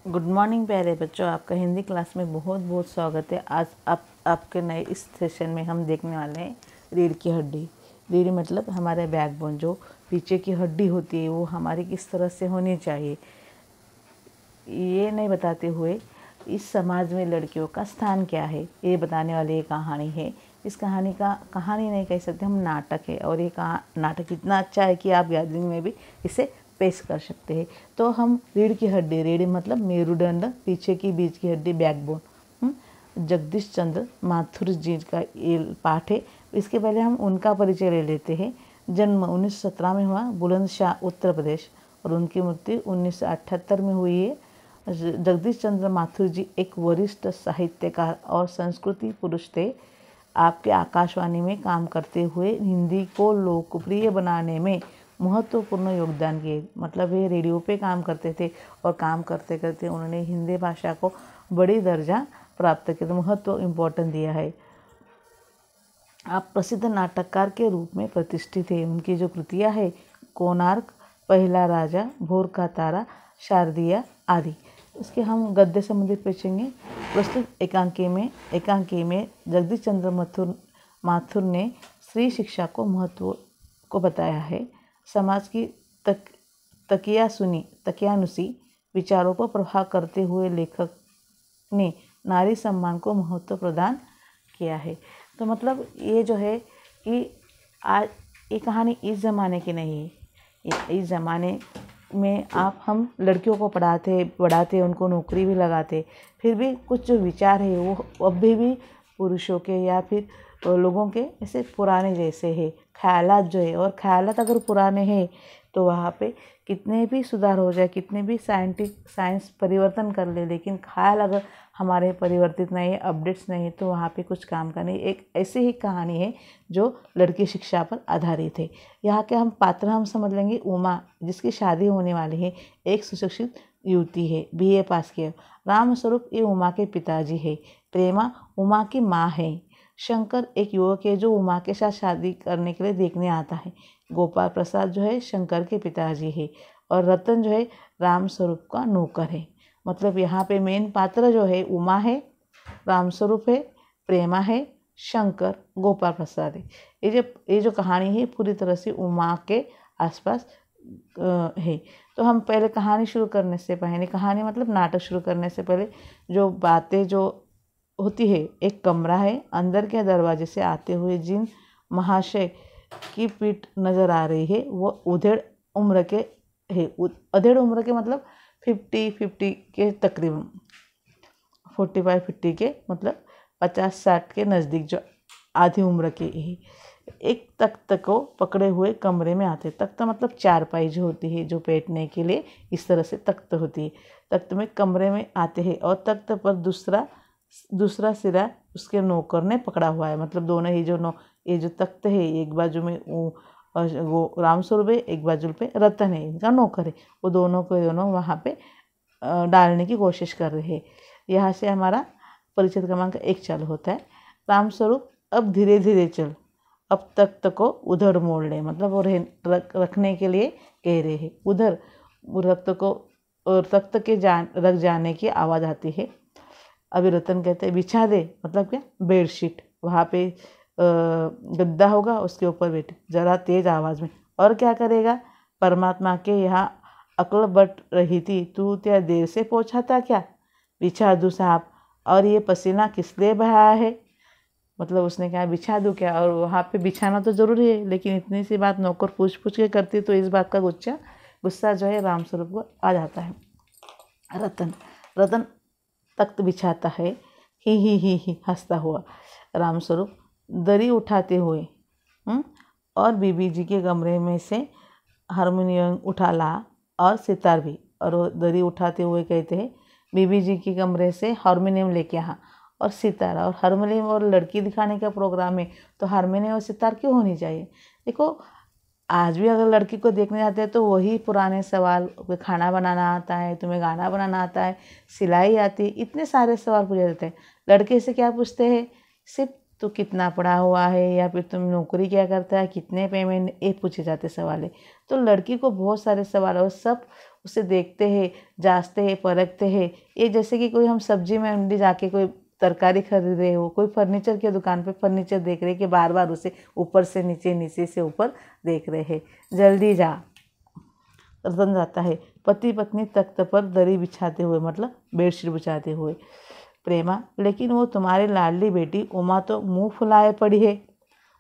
Good morning प्यारे बच्चों, आपका हिंदी क्लास में बहुत बहुत स्वागत है। आज आपके नए इस सेशन में हम देखने वाले हैं रीढ़ की हड्डी। रीढ़ मतलब हमारे बैकबोन, जो पीछे की हड्डी होती है वो हमारी किस तरह से होनी चाहिए, ये नहीं बताते हुए इस समाज में लड़कियों का स्थान क्या है, ये बताने वाली ये कहानी है। इस कहानी का कहानी नहीं कह सकते, हम नाटक है। और ये नाटक इतना अच्छा है कि आप गैदरिंग में भी इसे पेश कर सकते हैं। तो हम रीढ़ की हड्डी, रीढ़ मतलब मेरुदंड, पीछे की बीच की हड्डी बैकबोन, जगदीश चंद्र माथुर जी का ये पाठ है। इसके पहले हम उनका परिचय ले लेते हैं। जन्म 1917 में हुआ, बुलंदशाह उत्तर प्रदेश, और उनकी मृत्यु 1978 में हुई है। जगदीश चंद्र माथुर जी एक वरिष्ठ साहित्यकार और संस्कृति पुरुष थे। आपके आकाशवाणी में काम करते हुए हिंदी को लोकप्रिय बनाने में महत्वपूर्ण योगदान किए। मतलब ये रेडियो पे काम करते थे और काम करते करते उन्होंने हिंदी भाषा को बड़ी दर्जा प्राप्त किया, तो महत्व इम्पोर्टेंट दिया है। आप प्रसिद्ध नाटककार के रूप में प्रतिष्ठित है। उनकी जो कृतियाँ है, कोणार्क, पहला राजा, भोर का तारा, शारदिया आदि। इसके हम गद्य संबंधित पूछेंगे। प्रस्तुत एकांकी में जगदीश चंद्र माथुर ने स्त्री शिक्षा को महत्व को बताया है। समाज की तकियानुसी विचारों को प्रभाव करते हुए लेखक ने नारी सम्मान को महत्व प्रदान किया है। तो मतलब ये जो है कि आज ये कहानी इस ज़माने की नहीं है। इस ज़माने में हम लड़कियों को पढ़ाते, उनको नौकरी भी लगाते, फिर भी कुछ जो विचार है वो अभी भी पुरुषों के या फिर लोगों के ऐसे पुराने जैसे है। ख्यालात जो है, और ख्यालात अगर पुराने हैं तो वहाँ पे कितने भी सुधार हो जाए, कितने भी साइंस परिवर्तन कर ले, लेकिन ख्याल अगर हमारे परिवर्तित नहीं है, अपडेट्स नहीं है, तो वहाँ पे कुछ काम का नहीं। एक ऐसी ही कहानी है जो लड़की शिक्षा पर आधारित है। यहाँ के हम पात्र हम समझ लेंगे। उमा, जिसकी शादी होने वाली है, एक सुशिक्षित युवती है, BA पास किया। रामस्वरूप ये उमा के पिताजी है। प्रेमा उमा की माँ है। शंकर एक युवक है जो उमा के साथ शादी करने के लिए देखने आता है। गोपाल प्रसाद जो है शंकर के पिताजी है, और रतन जो है रामस्वरूप का नौकर है। मतलब यहाँ पे मेन पात्र जो है उमा है, रामस्वरूप है, प्रेमा है, शंकर, गोपाल प्रसाद है। ये जो कहानी है पूरी तरह से उमा के आसपास है। तो हम पहले कहानी शुरू करने से पहले, कहानी मतलब नाटक शुरू करने से पहले जो बातें जो होती है, एक कमरा है, अंदर के दरवाजे से आते हुए जिन महाशय की पीठ नज़र आ रही है वो उधेड़ उम्र के है। अधेड़ उम्र के मतलब 50 के तकरीबन 45-50 के, मतलब 50-60 के नज़दीक, जो आधी उम्र के ही एक तख्त को पकड़े हुए कमरे में आते। तख्त मतलब चारपाई जो होती है, जो बैठने के लिए इस तरह से तख्त होती है। तख्त में कमरे में आते हैं और तख्त पर दूसरा सिरा उसके नौकर ने पकड़ा हुआ है। मतलब दोनों ही ये जो तख्त है, एक बाजू में वो रामस्वरूप है, एक बाजू पे रतन है, इनका नौकर है। वो दोनों को वहाँ पे डालने की कोशिश कर रहे हैं। यहाँ से हमारा परिचय क्रमांक 1 चालू होता है। रामस्वरूप, अब धीरे धीरे चल, अब तख्त को उधर मोड़ ले। मतलब वो रखने के लिए कह रहे हैं। उधर तख्त के रख जाने की आवाज़ आती है। अभी रतन कहते हैं बिछा दे, मतलब क्या, बेडशीट, वहाँ पे गद्दा होगा, उसके ऊपर बैठ, ज़रा तेज आवाज़ में। और क्या करेगा, परमात्मा के यहाँ अक्ल बट रही थी, तू क्या देर से पहुँचा था क्या, बिछा दूँ साहब, और ये पसीना किस लिए बहाया है। मतलब उसने कहा बिछा दूँ क्या, और वहाँ पे बिछाना तो ज़रूरी है, लेकिन इतनी सी बात नौकर पूछ के करती, तो इस बात का गुस्सा जो है रामस्वरूप को आ जाता है। रतन तख्त बिछाता है, ही हंसता हुआ। रामस्वरूप दरी उठाते हुए और बीबी जी के कमरे में से हारमोनियम उठा ला, और सितार भी। और वो दरी उठाते हुए कहते हैं बीबी जी के कमरे से हारमोनियम लेके आ, और सितार। और हारमोनियम और लड़की दिखाने का प्रोग्राम है, तो हारमोनियम और सितार क्यों होनी चाहिए। देखो, आज भी अगर लड़की को देखने जाते हैं तो वही पुराने सवाल, खाना बनाना आता है, तुम्हें गाना बनाना आता है, सिलाई आती है, इतने सारे सवाल पूछे जाते हैं। लड़के से क्या पूछते हैं, सिर्फ तू कितना पढ़ा हुआ है, या फिर तुम नौकरी क्या करता है, कितने पेमेंट, ये पूछे जाते सवाल है। तो लड़की को बहुत सारे सवाल, और सब उसे देखते हैं, जांचते हैं, परखते हैं। ये जैसे कि कोई हम सब्जी मंडी जाके कोई तरकारी खरीद रहे हो, कोई फर्नीचर की दुकान पे फर्नीचर देख रहे कि बार बार उसे ऊपर से नीचे, नीचे से ऊपर देख रहे हैं। जल्दी जा। रतन जाता है। पति पत्नी तख्त पर दरी बिछाते हुए, मतलब बेडशीट बिछाते हुए। प्रेमा, लेकिन वो तुम्हारी लाडली बेटी उमा तो मुंह फुलाए पड़ी है।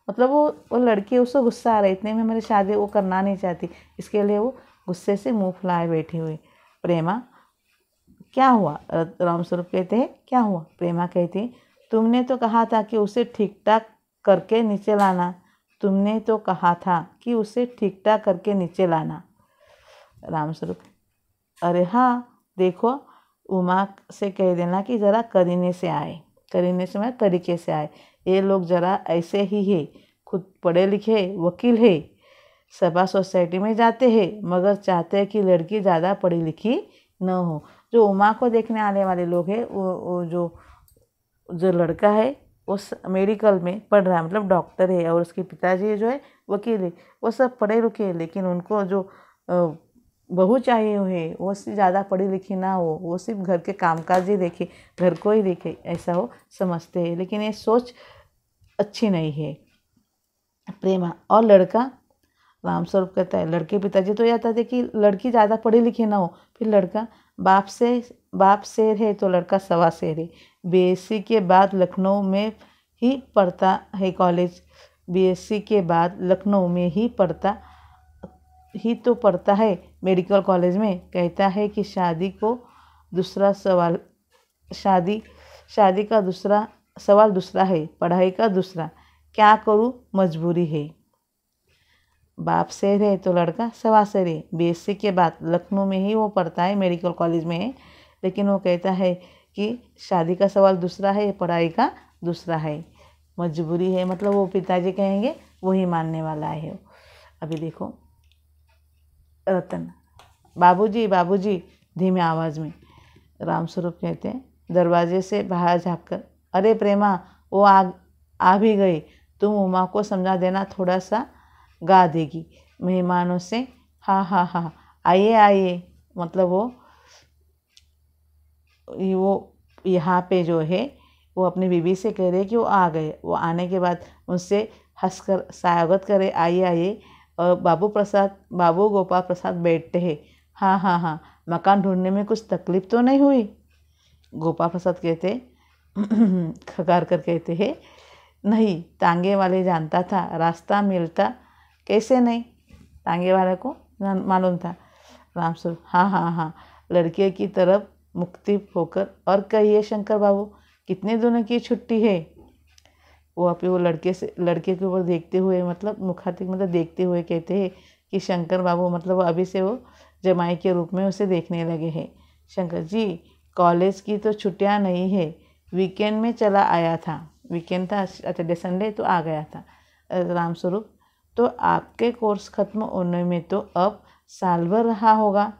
मतलब वो लड़की, उसको गुस्सा आ रहा है, इतने में मेरी शादी वो करना नहीं चाहती, इसके लिए वो गुस्से से मुंह फुलाए बैठी हुई। प्रेमा, क्या हुआ? रामस्वरूप कहते हैं, क्या हुआ? प्रेमा कहती है, तुमने तो कहा था कि उसे ठीक ठाक करके नीचे लाना। तुमने तो कहा था कि उसे ठीक ठाक करके नीचे लाना। रामस्वरूप, अरे हाँ, देखो उमा से कह देना कि ज़रा करीने से आए। करीने से मैं तरीके से आए। ये लोग ज़रा ऐसे ही है, खुद पढ़े लिखे वकील है, सभा सोसाइटी में जाते हैं, मगर चाहते हैं कि लड़की ज़्यादा पढ़ी लिखी न हो। जो उमा को देखने आने वाले लोग हैं, वो जो लड़का है वो मेडिकल में पढ़ रहा है, मतलब डॉक्टर है, और उसके पिताजी जो है वकील है। वो सब पढ़े लिखे हैं, लेकिन उनको जो बहू चाहिए है वो ज़्यादा पढ़ी लिखी ना हो, वो सिर्फ घर के कामकाज ही देखे, घर को ही देखे, ऐसा वो समझते हैं। लेकिन ये सोच अच्छी नहीं है। प्रेमा, और लड़का? रामस्वरूप कहता है, लड़के पिताजी तो यह चाहते कि लड़की ज़्यादा पढ़ी लिखी ना हो। फिर लड़का, बाप शेर है तो लड़का सवा शेर है। बीएससी के बाद लखनऊ में ही पढ़ता है कॉलेज। बीएससी के बाद लखनऊ में ही पढ़ता है मेडिकल कॉलेज में। कहता है कि शादी का दूसरा सवाल दूसरा है, पढ़ाई का दूसरा। क्या करूँ, मजबूरी है। बाप शेर है तो लड़का सवा शेर है। बीएससी के बाद लखनऊ में ही वो पढ़ता है, मेडिकल कॉलेज में है, लेकिन वो कहता है कि शादी का सवाल दूसरा है, पढ़ाई का दूसरा है, मजबूरी है। मतलब वो पिताजी कहेंगे वही मानने वाला है। अभी देखो रतन, बाबूजी बाबूजी, धीमे आवाज़ में। रामस्वरूप कहते हैं दरवाजे से बाहर झाँककर, अरे प्रेमा, वो आ भी गई। तुम उमा को समझा देना, थोड़ा सा गा देगी मेहमानों से। हाँ हाँ हाँ, आइए आइए। मतलब वो यहाँ पे जो है वो अपनी बीवी से कह रहे कि वो आ गए। वो आने के बाद उनसे हंसकर स्वागत करे, आइए आइए। और बाबू गोपाल प्रसाद बैठते हैं। हाँ हाँ हाँ, मकान ढूंढने में कुछ तकलीफ तो नहीं हुई? गोपाल प्रसाद कहते खकार कर कहते हैं, नहीं, तांगे वाले जानता था, रास्ता मिलता कैसे नहीं, तांगे वाले को मालूम था। रामस्वरूप, हाँ हाँ हाँ, लड़के की तरफ मुक्ति होकर, और कहिए शंकर बाबू, कितने दिनों की छुट्टी है? वो अभी वो लड़के के ऊपर देखते हुए, मतलब मुखातिब मतलब देखते हुए कहते हैं कि शंकर बाबू, मतलब अभी से वो जमाई के रूप में उसे देखने लगे हैं। शंकर जी, कॉलेज की तो छुट्टियां नहीं है, वीकेंड में चला आया था। वीकेंड था, अच्छा संडे, तो आ गया था। रामस्वरूप, तो आपके कोर्स खत्म होने में तो अब साल भर रहा होगा।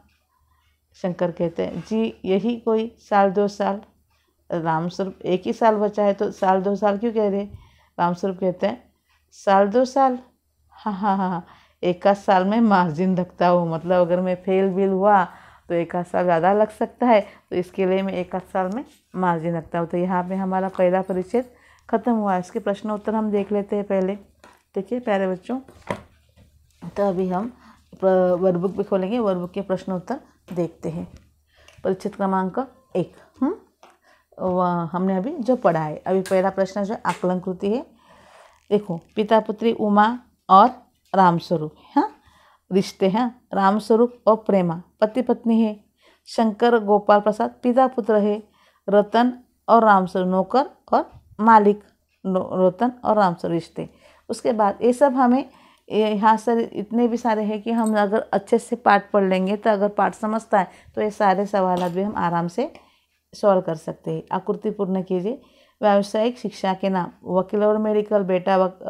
शंकर कहते हैं, जी यही कोई 1-2 साल। रामस्वरूप, एक ही साल बचा है तो 1-2 साल क्यों कह रहे? रामस्वरूप कहते हैं, 1-2 साल, हाँ हाँ हाँ हाँ, 1 साल में मार्जिन रखता हूँ, मतलब अगर मैं फेल बिल हुआ तो 1 साल ज़्यादा लग सकता है, तो इसके लिए मैं 1 साल में मार्जिन रखता हूँ। तो यहाँ पे हमारा पहला परिच्छेद खत्म हुआ। इसके प्रश्न उत्तर हम देख लेते हैं पहले। देखिए प्यारे बच्चों, तो अभी हम वर्कबुक भी खोलेंगे, वर्कबुक के प्रश्न उत्तर देखते हैं। परिच्छेद क्रमांक 1 हमने अभी जो पढ़ा है। अभी पहला प्रश्न जो आकलन कृति है। देखो, पिता पुत्री उमा और रामस्वरूप, हाँ, रिश्ते हैं। रामस्वरूप और प्रेमा पति पत्नी है। शंकर गोपाल प्रसाद पिता पुत्र है। रतन और रामस्वरूप नौकर और मालिक, रतन और रामस्वरूप रिश्ते। उसके बाद ये सब हमें यहाँ से इतने भी सारे हैं कि हम अगर अच्छे से पाठ पढ़ लेंगे, तो अगर पाठ समझता है तो ये सारे सवाल भी हम आराम से सॉल्व कर सकते हैं। आकृति पूर्ण कीजिए। व्यावसायिक शिक्षा के नाम, वकील और मेडिकल,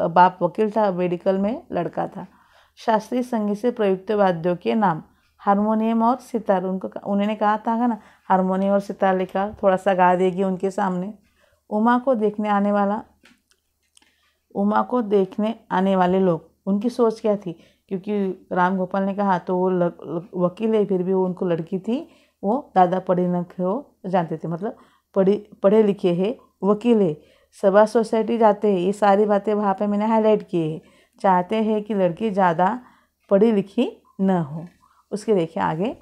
बाप वकील था, मेडिकल में लड़का था। शास्त्रीय संगीत से प्रयुक्त वाद्यों के नाम, हारमोनियम और सितार। उन्होंने कहा था ना, हारमोनियम और सितार लिखा, थोड़ा सा गा देगी उनके सामने। उमा को देखने आने वाले लोग, उनकी सोच क्या थी? क्योंकि राम गोपाल ने कहा तो वो वकील है, फिर भी वो उनको लड़की थी, वो ज़्यादा पढ़े लिखे हो जानते थे, मतलब पढ़े लिखे है, वकील है, सभा सोसाइटी जाते हैं, ये सारी बातें वहाँ पे मैंने हाईलाइट की है। चाहते हैं कि लड़की ज़्यादा पढ़ी लिखी न हो। उसके देखिए आगे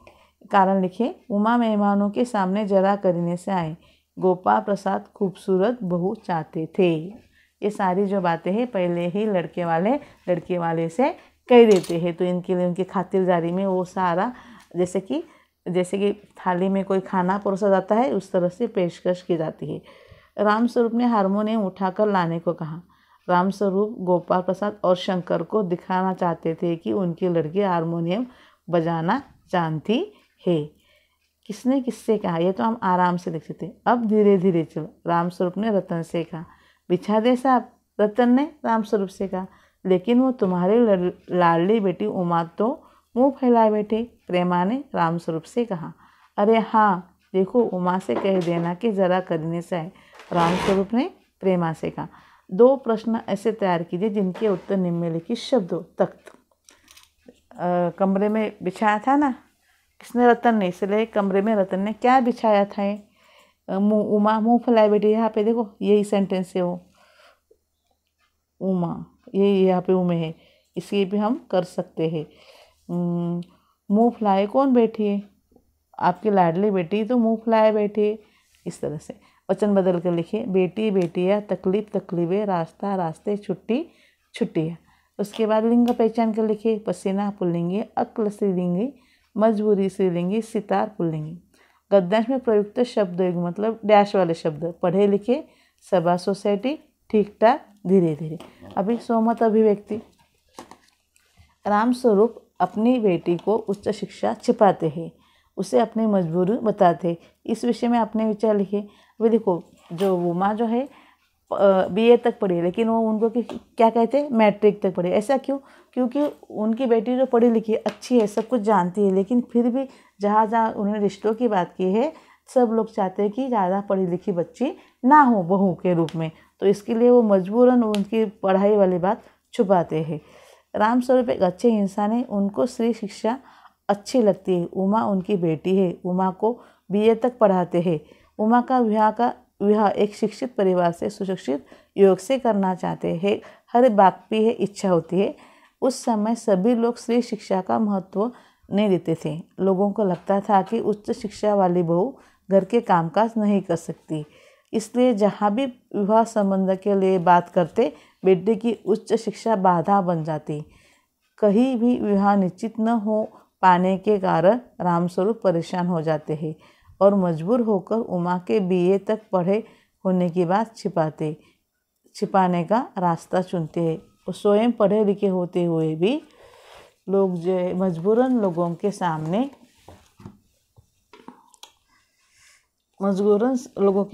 कारण लिखे, उमा मेहमानों के सामने जरा करने से आए, गोपाल प्रसाद खूबसूरत बहू चाहते थे। ये सारी जो बातें हैं पहले ही लड़के वाले से कह देते हैं, तो इनके लिए उनकी खातिरदारी में वो सारा जैसे कि थाली में कोई खाना परोसा जाता है उस तरह से पेशकश की जाती है। रामस्वरूप ने हारमोनियम उठाकर लाने को कहा। रामस्वरूप गोपाल प्रसाद और शंकर को दिखाना चाहते थे कि उनकी लड़की हारमोनियम बजाना जानती है। किसने किससे कहा, ये तो हम आराम से लिख सकते। अब धीरे धीरे चलो, रामस्वरूप ने रतन से कहा। बिछा दे साहब, रतन ने रामस्वरूप से कहा। लेकिन वो तुम्हारी लाडली बेटी उमा तो मुंह फैलाए बैठे, प्रेमा ने रामस्वरूप से कहा। अरे हाँ देखो, उमा से कह देना कि जरा करने से आए, रामस्वरूप ने प्रेमा से कहा। 2 प्रश्न ऐसे तैयार कीजिए जिनके उत्तर निम्नलिखित शब्दों तख्त कमरे में बिछाया था ना, किसने, रतन ने, इसलिए कमरे में रतन ने क्या बिछाया था, उमा मुंह फैलाए बैठी। यहाँ पे देखो यही सेंटेंस है, वो उमा, ये यहाँ पे उमे है, इसी भी हम कर सकते हैं। मुंह फैलाए कौन बैठी है, आपकी लाडली बेटी तो मुंह फैलाए बैठी है। इस तरह से वचन बदल कर लिखिए, बेटी बेटियाँ, तकलीफ तकलीफें, रास्ता रास्ते, छुट्टी छुट्टियाँ। उसके बाद लिंग पहचान कर लिखिए, पसीना पुल्लिंगी, अक्ल स्त्रीलिंगी, मजबूरी स्त्रीलिंगी, सितार पुल्लिंगी। गद्यांश में प्रयुक्त शब्द मतलब डैश वाले शब्द पढ़े लिखे, सभा सोसाइटी, ठीक ठाक, धीरे धीरे। अभी सोमत अभिव्यक्ति, रामस्वरूप अपनी बेटी को उच्च शिक्षा छिपाते हैं, उसे अपनी मजबूरी बताते। इस विषय में अपने विचार लिखे। अभी देखो, जो उमा जो है BA तक पढ़ी, लेकिन वो उनको क्या कहते हैं, मैट्रिक तक पढ़ी। ऐसा क्यों? क्योंकि उनकी बेटी जो पढ़ी लिखी अच्छी है, सब कुछ जानती है, लेकिन फिर भी जहाँ जहाँ उन्होंने रिश्तों की बात की है, सब लोग चाहते हैं कि ज़्यादा पढ़ी लिखी बच्ची ना हो बहू के रूप में, तो इसके लिए वो मजबूरन उनकी पढ़ाई वाली बात छुपाते हैं। रामस्वरूप एक अच्छे इंसान है, उनको स्त्री शिक्षा अच्छी लगती है। उमा उनकी बेटी है, उमा को BA तक पढ़ाते हैं। उमा का विवाह एक शिक्षित परिवार से सुशिक्षित युवक से करना चाहते हैं। हर बाप की है इच्छा होती है। उस समय सभी लोग स्त्री शिक्षा का महत्व नहीं देते थे। लोगों को लगता था कि उच्च शिक्षा वाली बहू घर के कामकाज नहीं कर सकती, इसलिए जहाँ भी विवाह संबंध के लिए बात करते, बेटे की उच्च शिक्षा बाधा बन जाती। कहीं भी विवाह निश्चित न हो पाने के कारण रामस्वरूप परेशान हो जाते हैं और मजबूर होकर उमा के BA तक पढ़े होने की बात छिपाने का रास्ता चुनते हैं। वो स्वयं पढ़े लिखे होते हुए भी लोग जो है मजबूरन लोगों के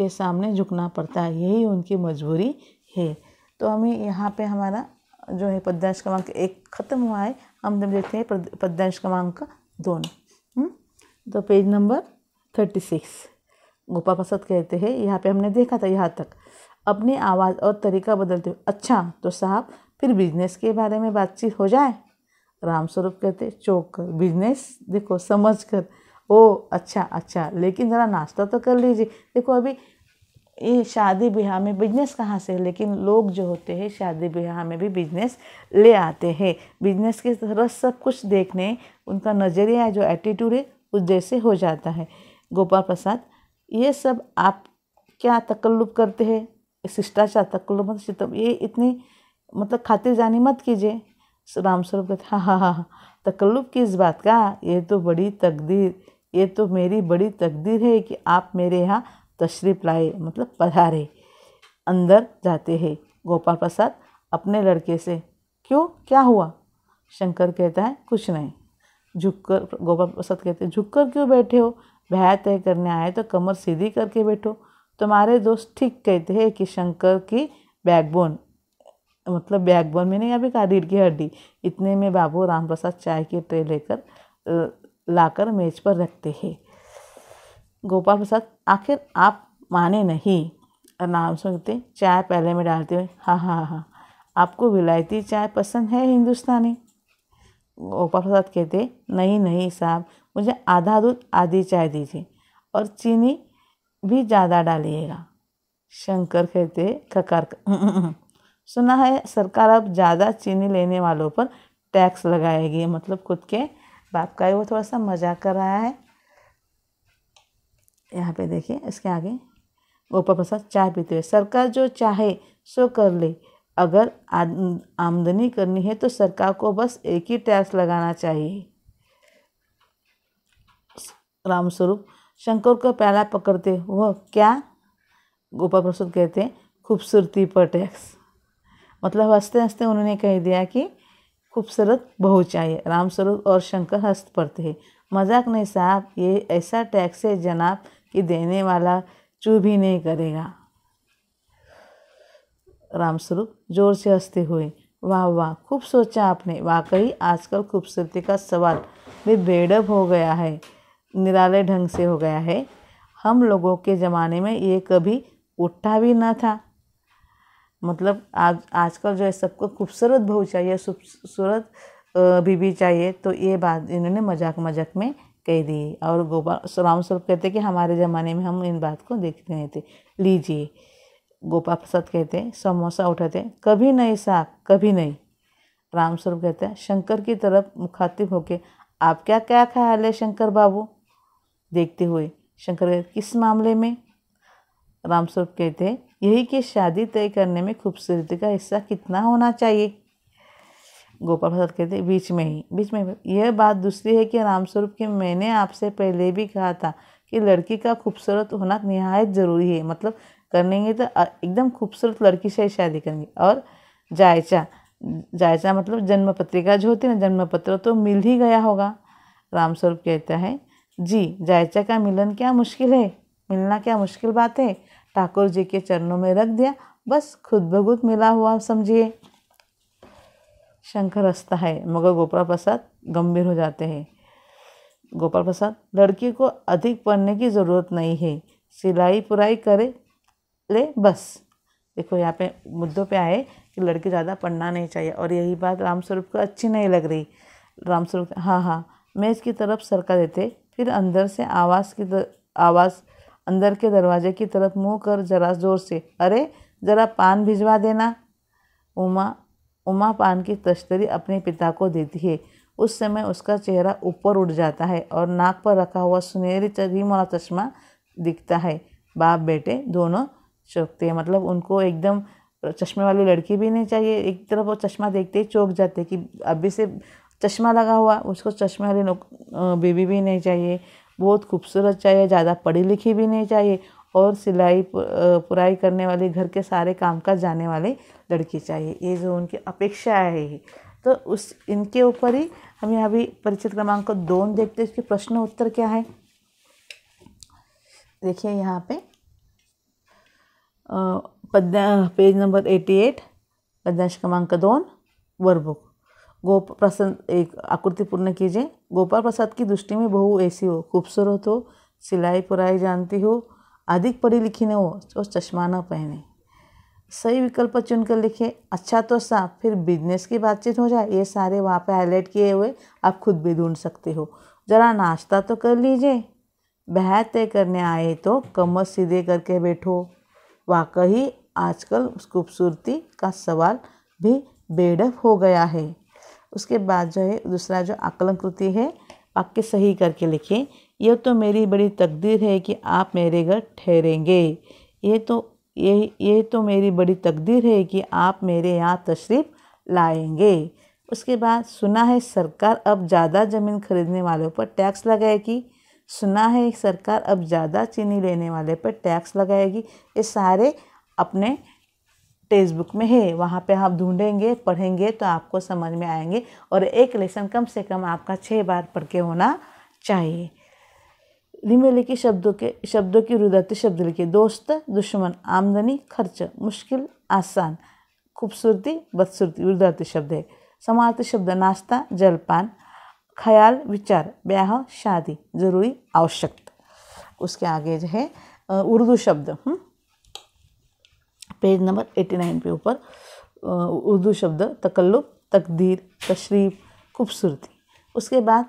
सामने झुकना पड़ता है, यही उनकी मजबूरी है। तो हमें यहाँ पे हमारा जो है पद्यांश क्रमांक 1 खत्म हुआ है। हम जब देखते हैं पद्यांश क्रमांक 2। तो पेज नंबर 36 गोपाल प्रसाद कहते हैं, यहाँ पे हमने देखा था यहाँ तक, अपनी आवाज़ और तरीका बदलते हुए, अच्छा तो साहब फिर बिजनेस के बारे में बातचीत हो जाए। रामस्वरूप कहते, चौंक कर, बिजनेस देखो समझ कर, ओ अच्छा, लेकिन ज़रा नाश्ता तो कर लीजिए। देखो अभी ये शादी ब्याह में बिजनेस कहाँ से, लेकिन लोग जो होते हैं शादी ब्याह में भी बिजनेस ले आते हैं। बिजनेस की तरह सब कुछ देखने उनका नज़रिया जो एटीट्यूड है उस जैसे हो जाता है। गोपाल प्रसाद, ये सब आप क्या तकल्लुफ़ करते हैं, शिष्टाचार तकल्लुफ़ मतलब ये इतनी मतलब खातिरजानी मत कीजिए। रामस्वरूप कहते, हाँ, तकल्लुफ़ किस बात का, ये तो मेरी बड़ी तकदीर है कि आप मेरे यहाँ तशरीफ़ लाए, मतलब पधारे। अंदर जाते हैं गोपाल प्रसाद अपने लड़के से, क्यों, क्या हुआ? शंकर कहता है, कुछ नहीं। झुककर गोपाल प्रसाद कहते, झुककर क्यों बैठे हो? ब्याह तय करने आए तो कमर सीधी करके बैठो। तुम्हारे दोस्त ठीक कहते हैं कि शंकर की बैकबोन, मतलब बैकबोन में नहीं, अभी का रीढ़ की हड्डी। इतने में बाबू रामप्रसाद चाय की ट्रे लेकर लाकर मेज पर रखते हैं। गोपाल प्रसाद, आखिर आप माने नहीं? नाम सुनते चाय पहले में डालते हुए, हाँ, आपको विलायती चाय पसंद है हिंदुस्तानी? गोपाल प्रसाद कहते नहीं नहीं साहब, मुझे आधा दूध आधी चाय दीजिए और चीनी भी ज़्यादा डालिएगा। शंकर कहते ककार सुना है सरकार अब ज़्यादा चीनी लेने वालों पर टैक्स लगाएगी। मतलब खुद के बाप का ही वो थोड़ा सा मजाक कर रहा है। यहाँ पे देखिए इसके आगे गोपाल प्रसाद चाय पीते हुए, सरकार जो चाहे सो कर ले, अगर आमदनी करनी है तो सरकार को बस एक ही टैक्स लगाना चाहिए। रामस्वरूप शंकर को पहला पकड़ते, वह क्या? गोपाल प्रसाद कहते हैं खूबसूरती पर टैक्स। मतलब हंसते हंसते उन्होंने कह दिया कि खूबसूरत बहू चाहिए। रामस्वरूप और शंकर हंस पड़ते हैं। मजाक नहीं साहब, ये ऐसा टैक्स है जनाब कि देने वाला चू भी नहीं करेगा। रामस्वरूप जोर से हंसते हुए, वाह वाह, खूब सोचा आपने। वाकई आजकल खूबसूरती का सवाल भी बेडब हो गया है, निराले ढंग से हो गया है। हम लोगों के ज़माने में ये कभी उठा भी न था। मतलब आजकल जो है सबको खूबसूरत बहू चाहिए, खूबसूरत बीबी चाहिए, तो ये बात इन्होंने मजाक मजाक में कह दी। और गोपाल रामस्वरूप कहते कि हमारे ज़माने में हम इन बात को देखते नहीं थे। लीजिए। गोपाल प्रसाद कहते समोसा उठाते, कभी नहीं साहब, कभी नहीं। रामस्वरूप कहते हैं शंकर की तरफ मुखातिब होके, आप क्या क्या ख्याल है शंकर बाबू? देखते हुए शंकर कहते, किस मामले में? रामस्वरूप कहते हैं यही कि शादी तय करने में खूबसूरती का हिस्सा कितना होना चाहिए। गोपाल प्रसाद कहते हैं बीच में। यह बात दूसरी है कि रामस्वरूप की मैंने आपसे पहले भी कहा था कि लड़की का खूबसूरत होना निहायत ज़रूरी है। मतलब करेंगे तो एकदम खूबसूरत लड़की से शादी करेंगे। और जायचा मतलब जन्म पत्रिका जो होती है ना, जन्म पत्र तो मिल ही गया होगा। रामस्वरूप कहता है जी, जायचा का मिलन क्या मुश्किल है, मिलना क्या मुश्किल बात है। ठाकुर जी के चरणों में रख दिया, बस खुद ब खुद मिला हुआ समझिए। शंकर हंसता है, मगर गोपाल प्रसाद गंभीर हो जाते हैं। गोपाल प्रसाद, लड़की को अधिक पढ़ने की ज़रूरत नहीं है, सिलाई पुराई करे ले बस। देखो यहाँ पे मुद्दों पे आए कि लड़की ज़्यादा पढ़ना नहीं चाहिए, और यही बात रामस्वरूप को अच्छी नहीं लग रही। रामस्वरूप हाँ, मेज़ की तरफ सरका देते, फिर अंदर से आवाज़ अंदर के दरवाजे की तरफ मुँह कर जरा जोर से, अरे ज़रा पान भिजवा देना। उमा पान की तश्तरी अपने पिता को देती है। उस समय उसका चेहरा ऊपर उठ जाता है और नाक पर रखा हुआ सुनहरी चरखी वाला चश्मा दिखता है। बाप बेटे दोनों चौंकते हैं। मतलब उनको एकदम चश्मे वाली लड़की भी नहीं चाहिए। एक तरफ वो चश्मा देखते ही चौंक जाते कि अभी से चश्मा लगा हुआ, उसको चश्मे वाली बेबी भी नहीं चाहिए, बहुत खूबसूरत चाहिए, ज़्यादा पढ़ी लिखी भी नहीं चाहिए, और सिलाई पुराई करने वाली, घर के सारे कामकाज जाने वाली लड़की चाहिए। ये जो उनकी अपेक्षा है, तो उस इनके ऊपर ही हम यहाँ भी परिचित क्रमांक 2 देखते हैं। इसके प्रश्न उत्तर क्या है देखिए यहाँ पे पेज नंबर 88, पद्यांश क्रमांक 2, वर्कबुक। गोपाल प्रसाद एक आकृति पूर्ण कीजिए। गोपाल प्रसाद की दृष्टि में बहू ऐसी हो, खूबसूरत हो, सिलाई पुराई जानती हो, अधिक पढ़ी लिखी न हो और चश्मा न पहने। सही विकल्प चुनकर लिखिए। अच्छा तो साफ, फिर बिजनेस की बातचीत हो जाए। ये सारे वहाँ पे हाईलाइट किए हुए आप खुद भी ढूंढ सकते हो। ज़रा नाश्ता तो कर लीजिए। ब्याह तय करने आए तो कमर सीधे करके बैठो। वाकई आजकल खूबसूरती का सवाल भी बेढप हो गया है। उसके बाद जो है दूसरा जो आकलन कृति है, वाक्य सही करके लिखिए। यह तो मेरी बड़ी तकदीर है कि आप मेरे घर ठहरेंगे। ये तो मेरी बड़ी तकदीर है कि आप मेरे यहाँ तशरीफ़ लाएंगे। उसके बाद सुना है सरकार अब ज़्यादा ज़मीन खरीदने वालों पर टैक्स लगाएगी। सुना है सरकार अब ज़्यादा चीनी लेने वाले पर टैक्स लगाएगी। ये सारे अपने टेक्स्ट बुक में है, वहाँ पे आप ढूंढेंगे, पढ़ेंगे तो आपको समझ में आएंगे। और एक लेसन कम से कम आपका 6 बार पढ़ के होना चाहिए। निम्नलिखित शब्दों की रुदाती शब्द लिखिए। दोस्त, दुश्मन, आमदनी, खर्च, मुश्किल, आसान, खूबसूरती, बदसूरती रुदाती शब्द है। समानार्थी शब्द नाश्ता, जलपान, ख्याल, विचार, ब्याह, शादी, जरूरी, आवश्यक। उसके आगे जो है उर्दू शब्द, पेज नंबर 89 पे ऊपर उर्दू शब्द तकल्लुफ, तकदीर, तशरीफ, खूबसूरती। उसके बाद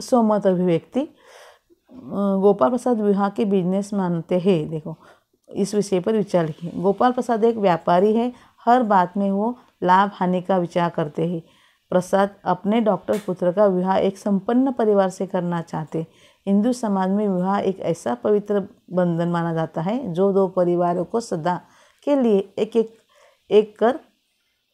सोमत अभिव्यक्ति। गोपाल प्रसाद विवाह के बिजनेस मानते हैं। देखो इस विषय पर विचार लिखिए। गोपाल प्रसाद एक व्यापारी है, हर बात में वो लाभ हानि का विचार करते हैं। प्रसाद अपने डॉक्टर पुत्र का विवाह एक संपन्न परिवार से करना चाहते। हिंदू समाज में विवाह एक ऐसा पवित्र बंधन माना जाता है जो दो परिवारों को सदा के लिए एक कर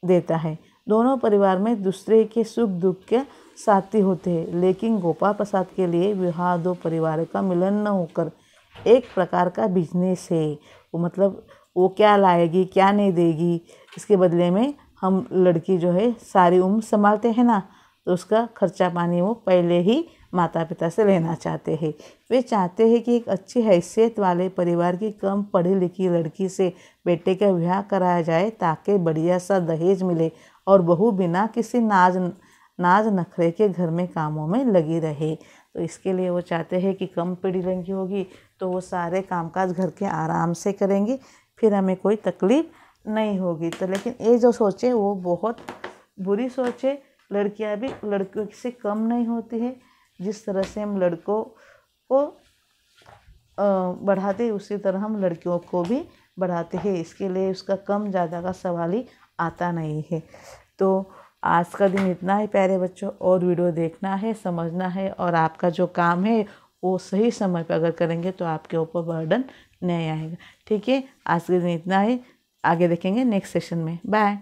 देता है। दोनों परिवार में दूसरे के सुख दुख के साथी होते हैं, लेकिन गोपाल प्रसाद के लिए विवाह दो परिवारों का मिलन न होकर एक प्रकार का बिजनेस है। वो मतलब वो क्या लाएगी क्या नहीं देगी, इसके बदले में हम लड़की जो है सारी उम्र संभालते हैं ना, तो उसका खर्चा पानी वो पहले ही माता पिता से लेना चाहते हैं। वे चाहते हैं कि एक अच्छी हैसियत वाले परिवार की कम पढ़ी लिखी लड़की से बेटे का विवाह कराया जाए ताकि बढ़िया सा दहेज मिले और बहू बिना किसी नाज नखरे के घर में कामों में लगी रहे। तो इसके लिए वो चाहते हैं कि कम पढ़ी लिखी होगी तो वो सारे कामकाज घर के आराम से करेंगे, फिर हमें कोई तकलीफ नहीं होगी। तो लेकिन ये जो सोचे वो बहुत बुरी सोच है। लड़कियां भी लड़कियों से कम नहीं होती है। जिस तरह से हम लड़कों को बढ़ाते उसी तरह हम लड़कियों को भी बढ़ाते हैं। इसके लिए उसका कम ज़्यादा का सवाल ही आता नहीं है। तो आज का दिन इतना ही प्यारे बच्चों, और वीडियो देखना है, समझना है, और आपका जो काम है वो सही समय पर अगर करेंगे तो आपके ऊपर बर्डन नहीं आएगा। ठीक है, आज के दिन इतना ही, आगे देखेंगे नेक्स्ट सेशन में। बाय।